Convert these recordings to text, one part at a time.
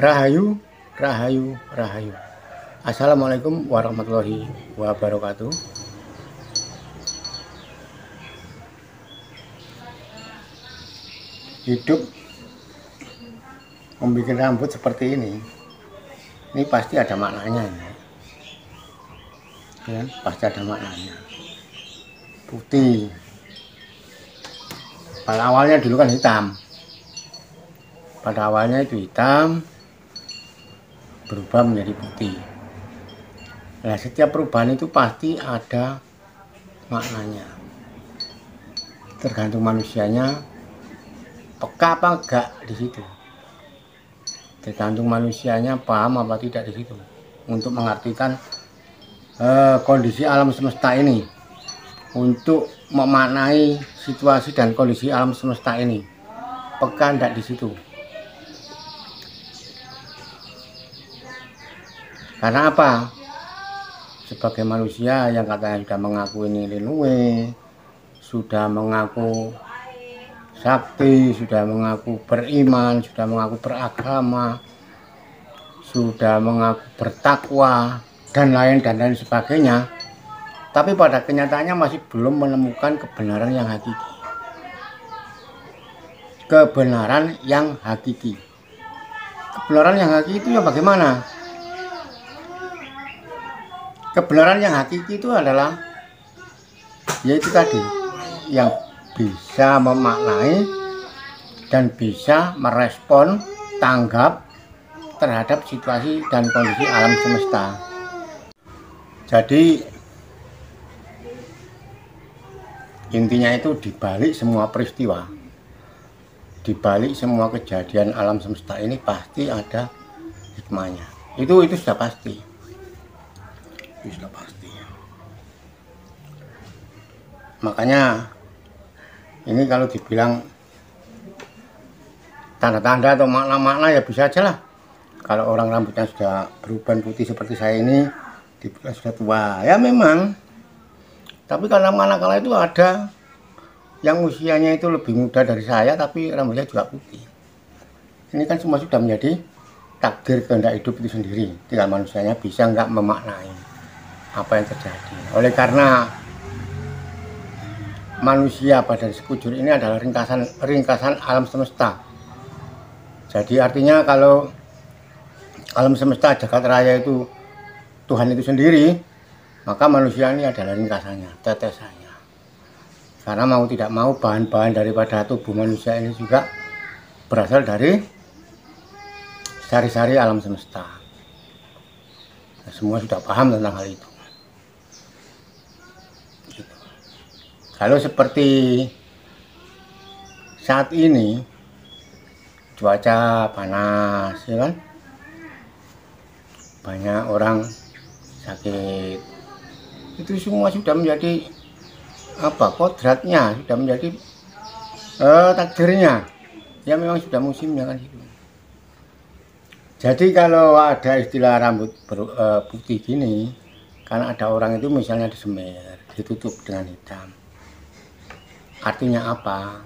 Rahayu, rahayu, rahayu. Assalamualaikum warahmatullahi wabarakatuh. Hidup membuat rambut seperti ini pasti ada maknanya ya, pasti ada maknanya. Putih, pada awalnya dulu kan hitam, pada awalnya itu hitam berubah menjadi putih. Nah, setiap perubahan itu pasti ada maknanya, tergantung manusianya peka apa enggak di situ, tergantung manusianya paham apa tidak di situ untuk mengartikan kondisi alam semesta ini, untuk memaknai situasi dan kondisi alam semesta ini peka enggak di situ. Karena apa? Sebagai manusia yang katanya sudah mengaku ini linue, sudah mengaku sakti, sudah mengaku beriman, sudah mengaku beragama, sudah mengaku bertakwa, dan lain sebagainya. Tapi pada kenyataannya masih belum menemukan kebenaran yang hakiki. Kebenaran yang hakiki. Kebenaran yang hakiki itu ya bagaimana? Kebenaran yang hakiki itu adalah yaitu tadi, yang bisa memaknai dan bisa merespon, tanggap terhadap situasi dan kondisi alam semesta. Jadi intinya itu dibalik semua peristiwa, dibalik semua kejadian alam semesta ini pasti ada hikmahnya. Itu sudah pasti. Itu sudah pasti. Makanya ini kalau dibilang tanda-tanda atau makna-makna ya bisa aja lah. Kalau orang rambutnya sudah beruban putih seperti saya ini dibilang sudah tua, ya memang. Tapi karena manakala itu ada yang usianya itu lebih muda dari saya tapi rambutnya juga putih. Ini kan semua sudah menjadi takdir kehendak hidup itu sendiri. Tinggal manusianya bisa nggak memaknai apa yang terjadi. Oleh karena manusia pada sekujur ini adalah ringkasan alam semesta. Jadi artinya kalau alam semesta jagat raya itu Tuhan itu sendiri, maka manusia ini adalah ringkasannya, tetesannya. Karena mau tidak mau bahan-bahan daripada tubuh manusia ini juga berasal dari sari-sari alam semesta. Nah, semua sudah paham tentang hal itu. Kalau seperti saat ini cuaca panas, ya kan, banyak orang sakit, itu semua sudah menjadi apa, kodratnya, sudah menjadi takdirnya, ya memang sudah musimnya kan itu. Jadi kalau ada istilah rambut putih gini, karena ada orang itu misalnya disemir, ditutup dengan hitam. Artinya apa?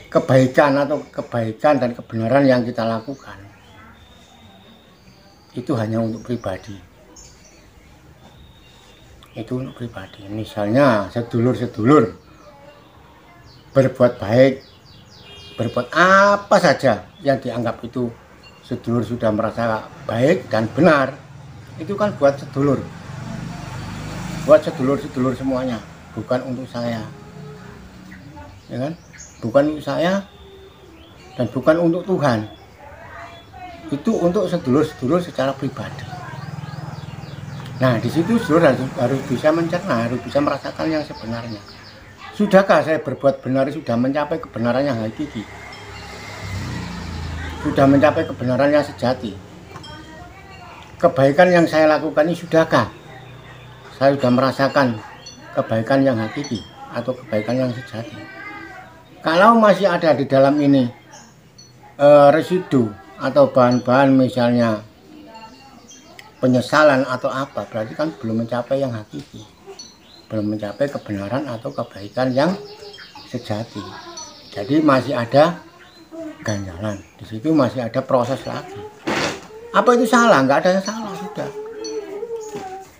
Kebaikan dan kebenaran yang kita lakukan itu hanya untuk pribadi. Itu untuk pribadi. Misalnya sedulur-sedulur berbuat baik, berbuat apa saja yang dianggap itu sedulur sudah merasa baik dan benar, itu kan buat sedulur semuanya, bukan untuk saya, ya kan? Bukan untuk saya dan bukan untuk Tuhan. Itu untuk sedulur-sedulur secara pribadi. Nah, di situ sedulur harus bisa mencerna, harus bisa merasakan yang sebenarnya. Sudahkah saya berbuat benar, sudah mencapai kebenaran yang hakiki? Sudah mencapai kebenaran yang sejati? Kebaikan yang saya lakukan ini sudahkah saya sudah merasakan kebaikan yang hakiki atau kebaikan yang sejati? Kalau masih ada di dalam ini residu atau bahan-bahan misalnya penyesalan atau apa, berarti kan belum mencapai yang hakiki, belum mencapai kebenaran atau kebaikan yang sejati. Jadi masih ada ganjalan. Di situ masih ada proses lagi. Apa itu salah? Nggak ada yang salah, sudah.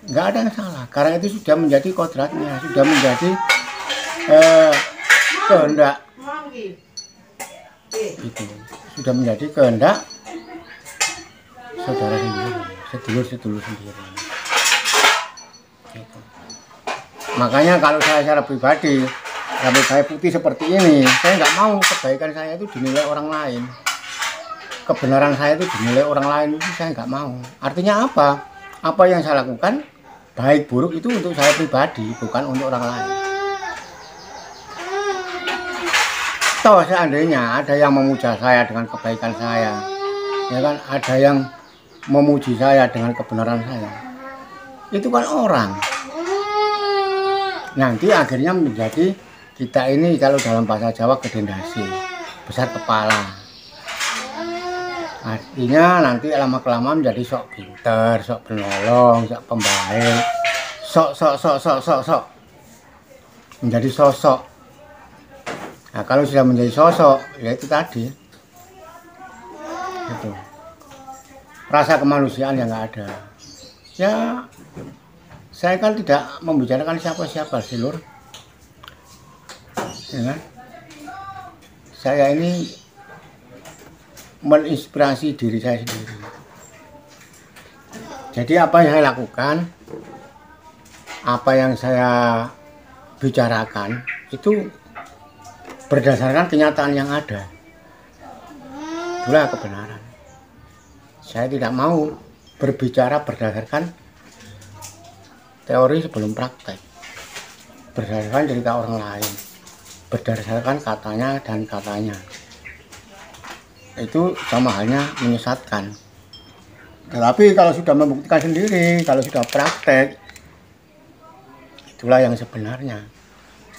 Nggak ada yang salah. Karena itu sudah menjadi kodratnya, sudah menjadi kehendak. Itu sudah menjadi kehendak saudara sendiri, sedulur sendiri. Gitu. Makanya kalau saya secara pribadi, rambut saya putih seperti ini, saya nggak mau kebaikan saya itu dinilai orang lain, kebenaran saya itu dinilai orang lain, itu saya nggak mau. Artinya apa? Apa yang saya lakukan baik buruk itu untuk saya pribadi, bukan untuk orang lain. Toh seandainya ada yang memuja saya dengan kebaikan saya, ya kan, ada yang memuji saya dengan kebenaran saya, itu kan orang. Nanti akhirnya menjadi kita ini, kalau dalam bahasa Jawa, kedendasi, besar kepala. Artinya nanti lama-kelamaan menjadi sok pinter, sok penolong, sok pembaik, sok menjadi sosok. Nah, kalau sudah menjadi sosok, ya itu tadi, itu rasa kemanusiaan yang nggak ada. Ya, saya kan tidak membicarakan siapa-siapa sih, Lur. Ya, saya ini menginspirasi diri saya sendiri. Jadi apa yang saya lakukan, apa yang saya bicarakan, itu berdasarkan kenyataan yang ada. Itulah kebenaran. Saya tidak mau berbicara berdasarkan teori sebelum praktek, berdasarkan cerita orang lain, berdasarkan katanya dan katanya. Itu sama halnya menyesatkan. Tetapi kalau sudah membuktikan sendiri, kalau sudah praktek, itulah yang sebenarnya.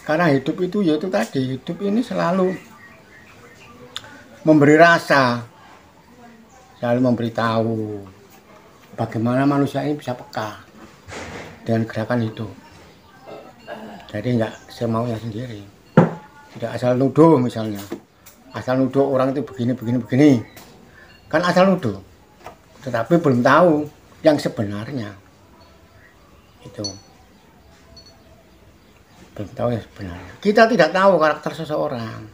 Karena hidup itu yaitu tadi, hidup ini selalu memberi rasa, selalu memberitahu bagaimana manusia ini bisa peka dengan gerakan hidup. Jadi enggak semaunya sendiri, tidak asal nuduh. Misalnya asal nuduh orang itu begini, kan asal nuduh, tetapi belum tahu yang sebenarnya. Itu belum tahu yang sebenarnya. Kita tidak tahu karakter seseorang,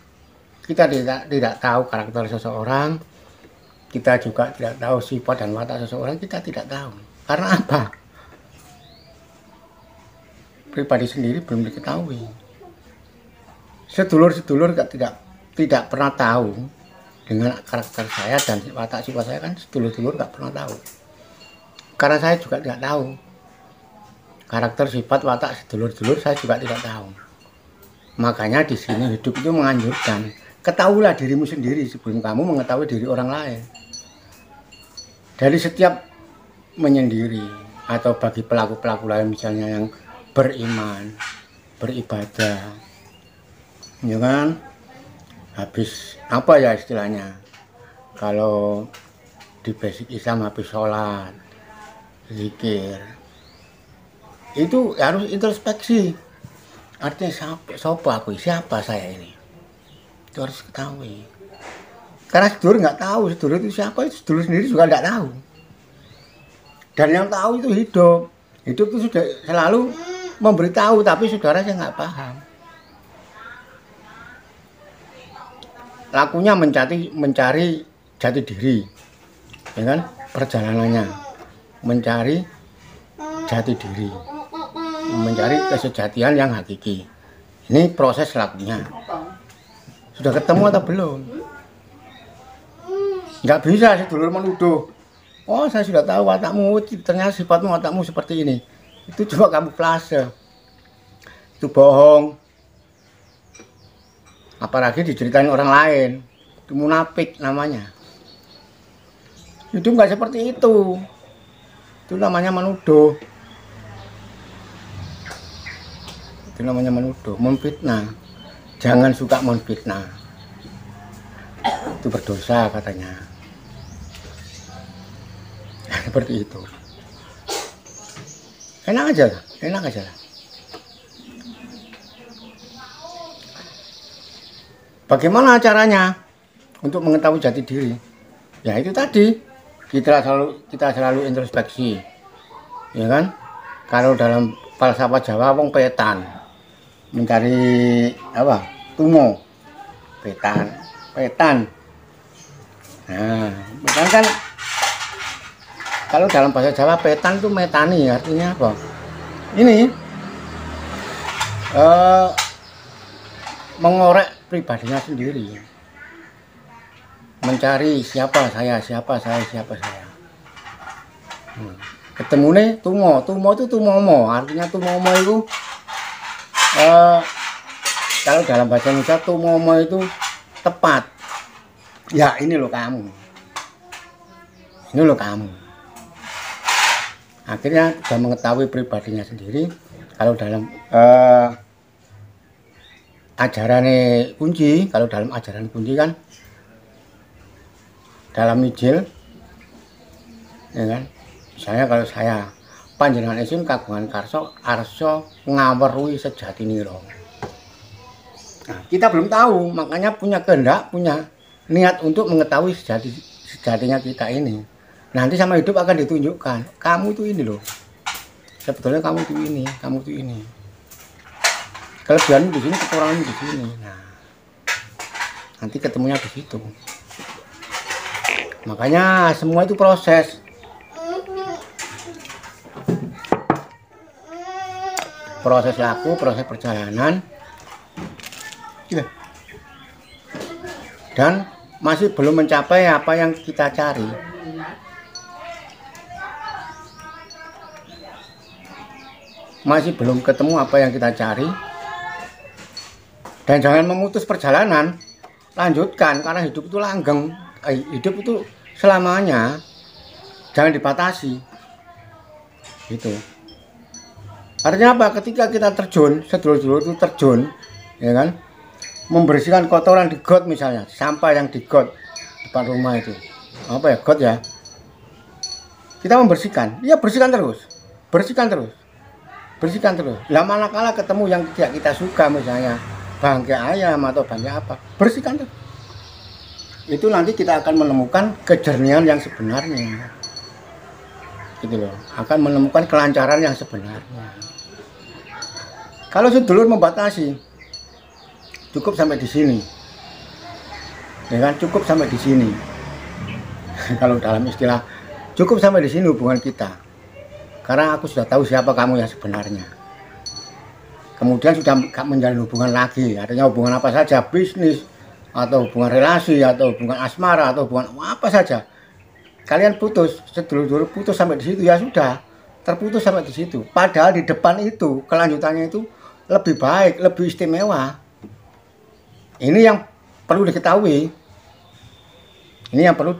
kita tidak tahu karakter seseorang, kita juga tidak tahu sifat dan watak seseorang, kita tidak tahu. Karena apa? Pribadi sendiri belum diketahui. Sedulur-sedulur tidak pernah tahu dengan karakter saya dan watak sifat saya, kan sedulur-sedulur nggak pernah tahu. Karena saya juga tidak tahu karakter sifat watak sedulur-sedulur, saya juga tidak tahu. Makanya di sini hidup itu menganjurkan, ketahuilah dirimu sendiri sebelum kamu mengetahui diri orang lain. Dari setiap menyendiri atau bagi pelaku-pelaku lain misalnya yang beriman, beribadah, ya kan, habis apa ya istilahnya, kalau di basic Islam habis sholat, zikir, itu harus introspeksi. Artinya siapa saya ini, itu harus ketahui. Karena sedulur nggak tahu sedulur itu siapa, sedulur sendiri juga nggak tahu. Dan yang tahu itu hidup itu sudah selalu memberitahu, tapi saudara saya nggak paham. Lakunya mencari jati diri, ya kan, perjalanannya mencari jati diri, mencari kesejatian yang hakiki. Ini proses lakunya. Sudah ketemu atau belum? Nggak bisa sedulur menuduh, oh saya sudah tahu watakmu, ternyata sifatmu, watakmu seperti ini. Itu cuma kamuflase, itu bohong. Apalagi diceritain orang lain, itu munafik namanya. Hidup nggak seperti itu namanya menuduh. Itu namanya menuduh, memfitnah. Jangan suka memfitnah, itu berdosa katanya. Seperti itu. Enak aja lah. Bagaimana caranya untuk mengetahui jati diri? Ya itu tadi, kita selalu introspeksi, ya kan? Kalau dalam falsafah Jawa wong petan, mencari apa? Tumo, petan. Nah, petan kan kalau dalam bahasa Jawa petan itu metani, artinya apa? Ini mengorek pribadinya sendiri, mencari siapa saya. Ketemu nih tumo itu tumomo, artinya tumomo itu kalau dalam bahasa Indonesia tumomo itu tepat. Ya ini loh kamu, akhirnya sudah mengetahui pribadinya sendiri. Kalau dalam ajaran kunci kan dalam Injil, ya kan, misalnya kalau saya panjenengan isun kagungan karso arso ngawerui sejatiniro. Nah, kita belum tahu, makanya punya kehendak, punya niat untuk mengetahui sejatinya kita ini. Nanti sama hidup akan ditunjukkan, kamu itu ini loh, sebetulnya kamu itu ini. Kelebihanmu di sini, kekuranganmu di sini. Nah, nanti ketemunya di situ. Makanya semua itu proses. Proses laku, proses perjalanan. Dan masih belum mencapai apa yang kita cari. Masih belum ketemu apa yang kita cari. Dan jangan memutus perjalanan, lanjutkan, karena hidup itu langgeng, hidup itu selamanya, jangan dibatasi. Gitu. Artinya apa? Ketika kita terjun, sedulur-sedulur itu terjun, ya kan, membersihkan kotoran di got misalnya, sampah yang di got depan rumah itu, apa ya, got ya, kita membersihkan, ya bersihkan terus. Lah manakala ketemu yang tidak kita suka, misalnya bangkai ayam atau bangkai apa, bersihkan terus. Itu nanti kita akan menemukan kejernihan yang sebenarnya, gitu loh, akan menemukan kelancaran yang sebenarnya. Kalau sedulur membatasi, cukup sampai di sini, ya kan, cukup sampai di sini. Kalau dalam istilah cukup sampai di sini hubungan kita, karena aku sudah tahu siapa kamu yang sebenarnya. Kemudian sudah gak menjalin hubungan lagi, artinya hubungan apa saja, bisnis atau hubungan relasi atau hubungan asmara atau hubungan apa saja, kalian putus, sedulur-sedulur putus sampai di situ, ya sudah, terputus sampai di situ. Padahal di depan itu kelanjutannya itu lebih baik, lebih istimewa. Ini yang perlu diketahui, ini yang perlu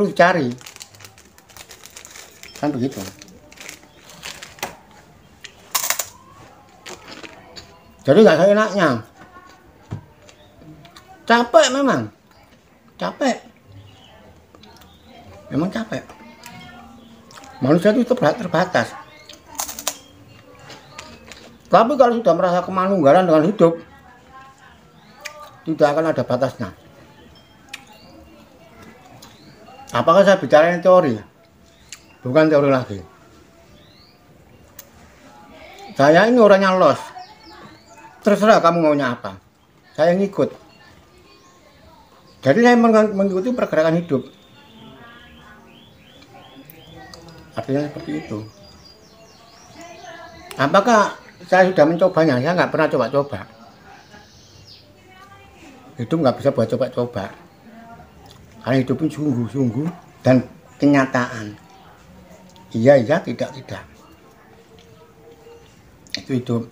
dicari, kan begitu. Jadi nggak seenaknya, capek memang capek. Manusia itu terbatas. Tapi kalau sudah merasa kemanunggalan dengan hidup, tidak akan ada batasnya. Apakah saya bicara ini teori? Bukan teori lagi. Saya ini orangnya los. Terserah kamu maunya apa. Saya ngikut. Jadi saya mengikuti pergerakan hidup. Artinya seperti itu. Apakah saya sudah mencobanya? Saya nggak pernah coba-coba. Hidup nggak bisa buat coba-coba. Karena hidup itu sungguh-sungguh dan kenyataan. Iya, tidak. Itu hidup.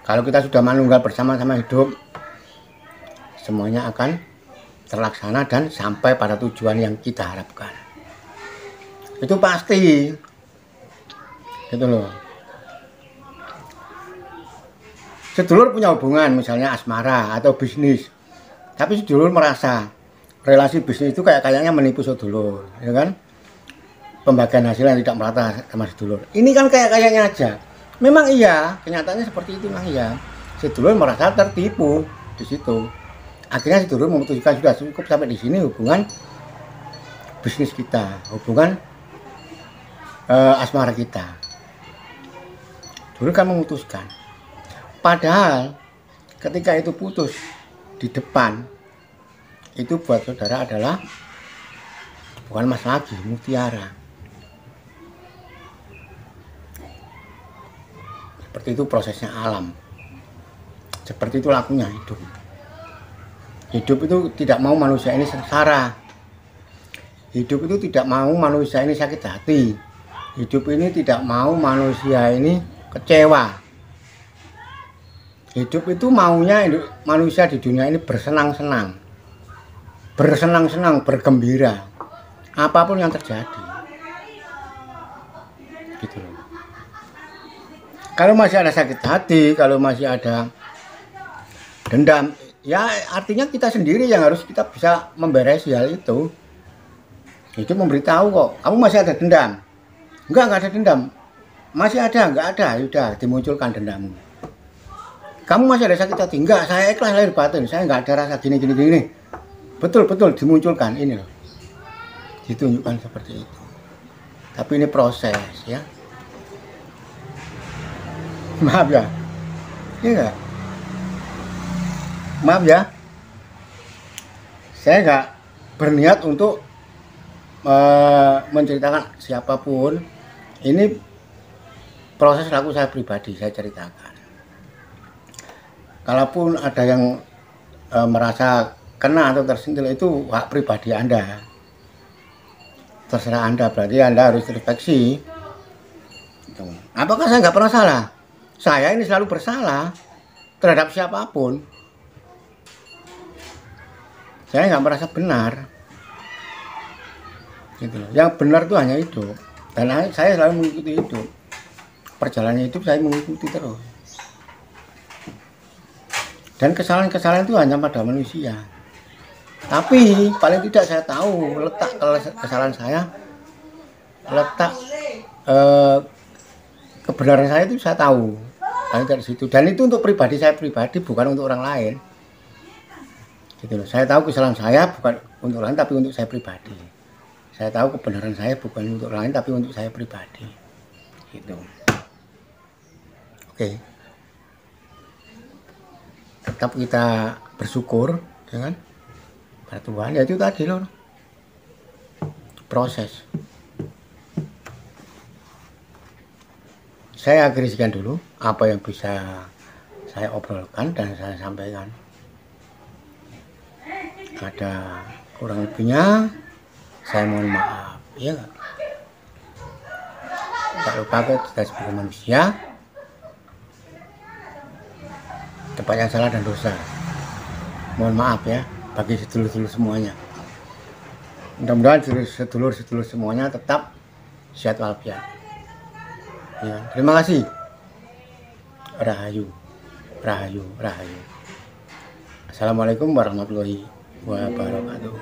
Kalau kita sudah manunggal bersama-sama hidup, semuanya akan terlaksana dan sampai pada tujuan yang kita harapkan. Itu pasti. Gitu loh. Sedulur punya hubungan, misalnya asmara atau bisnis. Tapi sedulur merasa relasi bisnis itu kayaknya menipu sedulur, ya kan? Pembagian hasil yang tidak merata sama sedulur. Ini kan kayaknya aja. Memang iya, kenyataannya seperti itu, memang iya. Sedulur merasa tertipu di situ. Akhirnya sedulur memutuskan sudah cukup sampai di sini hubungan bisnis kita, hubungan asmara kita. Dulu kan memutuskan. Padahal ketika itu putus di depan, itu buat saudara adalah bukan Mas lagi, mutiara. Seperti itu prosesnya alam. Seperti itu lakunya hidup. Hidup itu tidak mau manusia ini sengsara. Hidup itu tidak mau manusia ini sakit hati. Hidup ini tidak mau manusia ini kecewa. Hidup itu maunya manusia di dunia ini bersenang-senang. Bersenang-senang, bergembira. Apapun yang terjadi. Gitu loh. Kalau masih ada sakit hati, kalau masih ada dendam, ya artinya kita sendiri yang harus kita bisa memberesi hal itu. Itu memberitahu kok, kamu masih ada dendam. Enggak ada dendam. Masih ada, enggak ada. Sudah dimunculkan dendammu. Kamu masih ada sakit hati? Enggak, saya ikhlas lahir batin. Saya enggak ada rasa gini. Betul dimunculkan ini loh. Ditunjukkan seperti itu. Tapi ini proses ya. Maaf ya. Iya enggak? Maaf ya. Saya enggak berniat untuk menceritakan siapapun. Ini proses laku saya pribadi, saya ceritakan. Kalaupun ada yang merasa kena atau tersentil, itu hak pribadi Anda. Terserah Anda, berarti Anda harus refleksi. Apakah saya nggak pernah salah? Saya ini selalu bersalah terhadap siapapun. Saya nggak merasa benar. Gitu. Yang benar itu hanya hidup. Dan saya selalu mengikuti hidup. Perjalanan hidup saya mengikuti terus. Dan kesalahan-kesalahan itu hanya pada manusia. Tapi paling tidak saya tahu letak kesalahan saya, letak kebenaran saya itu saya tahu. Paling dari situ. Dan itu untuk pribadi saya pribadi, bukan untuk orang lain. Gitu loh. Saya tahu kesalahan saya bukan untuk orang lain, tapi untuk saya pribadi. Saya tahu kebenaran saya bukan untuk orang lain, tapi untuk saya pribadi. Gitu. Oke. Tetap kita bersyukur, ya kan? Pada Tuhan, ya itu tadi loh. Proses. Saya akhiri sekian dulu apa yang bisa saya obrolkan dan saya sampaikan. Ada kurang lebihnya, saya mohon maaf, ya nggak? Tak lupa kita sebagai manusia, tempat yang salah dan dosa. Mohon maaf ya bagi sedulur-sedulur semuanya. Mudah-mudahan sedulur-sedulur semuanya tetap sehat walafiat. Ya, terima kasih. Rahayu, rahayu, rahayu. Assalamualaikum warahmatullahi wabarakatuh.